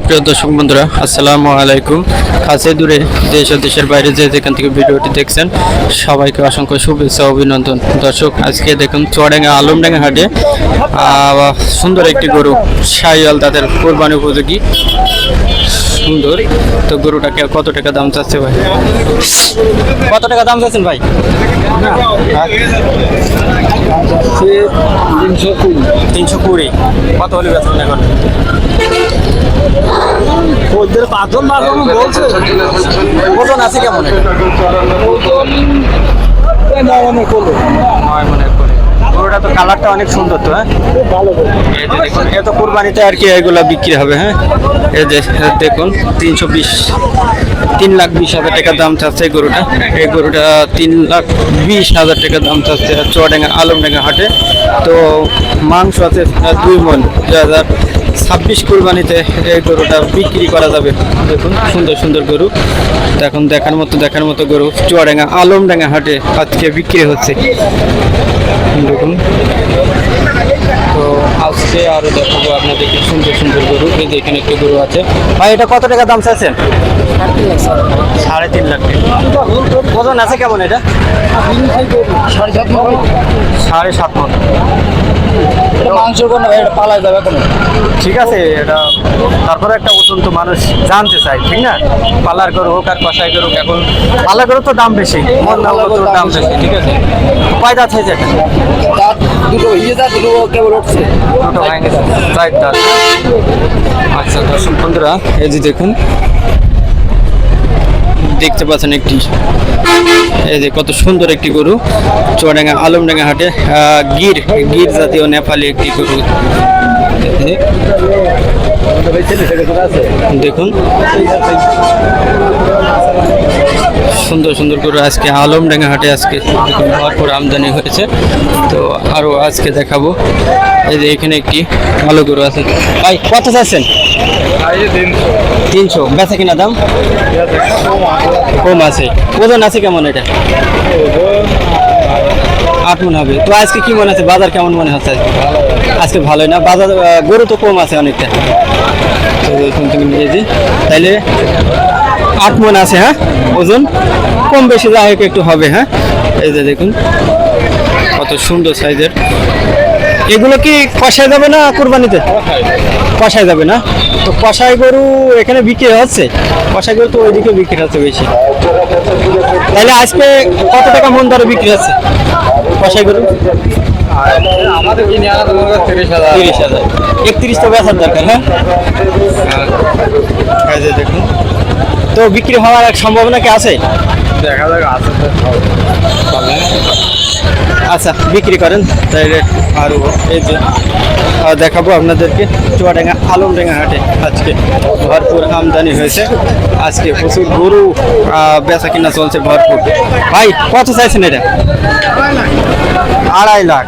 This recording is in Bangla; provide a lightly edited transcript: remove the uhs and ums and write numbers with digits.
সুপ্রিয় দর্শক বন্ধুরা, আসসালামু আলাইকুম। কাছে দূরে দেশ ও দেশের বাইরে যে যেখান থেকে ভিডিওটি দেখছেন সবাইকে অসংখ্য শুভেচ্ছা ও অভিনন্দন। দর্শক, আজকে দেখুন চুয়াডাঙ্গা আলমডাঙ্গা হাটে সুন্দর একটি গরু শাহিওয়াল, তাদের কোরবানি উপযোগী সুন্দর। তো গরুটাকে কত টাকা দাম চাচ্ছে ভাই? কত টাকা দাম চাচ্ছেন ভাই? 320। কত হলে বেচবেন এখন? ওজন আছে কেমন? 9 মনের করে। গরুটা তো কালারটা অনেক সুন্দর তো, হ্যাঁ এই যে দেখুন, এত কুরবানিতে আর কি এগুলা বিক্রি হবে। হ্যাঁ এই যে দেখুন 3,20,000 টাকা দাম চাচ্ছে এই গরুটা। এই গরুটা 3,20,000 টাকা দাম চাচ্ছে চুয়াডাঙ্গা আলমডাঙ্গা হাটে। তো মাংস আছে 2 মণ, 2026 কুরবানিতে এই গরুটা বিক্রি করা যাবে। দেখুন সুন্দর সুন্দর গরু, দেখুন দেখার মতো গরু চুয়াডাঙ্গা আলমডাঙ্গা হাটে আজকে বিক্রি হচ্ছে। দেখুন, তো আজকে আরো দেখাবো আপনাদেরকে সুন্দর সুন্দর গরু। এই যে এখানে একটা গরু আছে ভাই, এটা কত টাকা দাম চাচ্ছেন? 3.5 লাখ। ওজন আছে কেমন এটা? 7.5 মণ। মাংস কোনো ভাই, এটা পালা যাবে কোনো। ঠিক আছে, এটা তারপরে একটা ওজন তো মানুষ জানতে চায়, ঠিক না? পালার গরু হোক আর কষাই গরু, এখন পালার গরু তো দাম বেশি, দাম বেশি। ঠিক আছে, কয় দাঁত হয়েছে এটা? দাঁত দুটো দুটো কেবল উঠছে। দুটো ভাঙে, 4 দাঁত। আচ্ছা দর্শক বন্ধুরা, এই যে দেখুন, দেখতে পাচ্ছেন একটি, এই যে কত সুন্দর একটি গরু চুয়াডাঙ্গা আলমডাঙ্গা হাটে গির জাতীয় নেপালি একটি গরু। দেখুন সুন্দর সুন্দর গরু আজকে আলমডাঙ্গা হাটে আজকে দেখুন ভরপুর আমদানি হয়েছে। তো আরো আজকে দেখাবো। এই যে এখানে একটি ভালো গরু আছে ভাই, কত চাচ্ছেন? 300। বেচা কিনা দাম কম আছে। ওজন আছে কেমন এটা? 8 মণ হবে। তো আজকে কি মনে আছে, বাজার কেমন মনে হচ্ছে? আজকে ভালোই না বাজার, গরু তো কম আছে অনেকটা। তাইলে 8 মণ আছে। হ্যাঁ, ওজন কম বেশি যা হোক একটু হবে। হ্যাঁ, এই যে দেখুন কত সুন্দর সাইজের। এগুলো কি কষায় যাবে না কুরবানিতে? কষায় যাবে না। তো কষাই গরু এখানে বিক্রি হচ্ছে, কষাই গরু তো ওইদিকে বিক্রি হচ্ছে বেশি। তাহলে আজকে কত টাকা মন দরে বিক্রি হচ্ছে কষাই গরু? আমাদের কিনে আনা 30,000। 31 তো বেচার দরকার। হ্যাঁ দেখুন, তো বিক্রি হওয়ার এক সম্ভাবনা কি আছে? দেখা যাক, আছে আচ্ছা বিক্রি করেন তাইলে। আরও এই যে দেখাবো আপনাদেরকে চুয়াডাঙ্গা আলমডাঙ্গা হাটে আজকে ভরপুর আমদানি হয়েছে। আজকে প্রচুর গরু বেচা কিনা চলছে ভরপুর। ভাই কত চাইছেন এটা? 2.5 লাখ।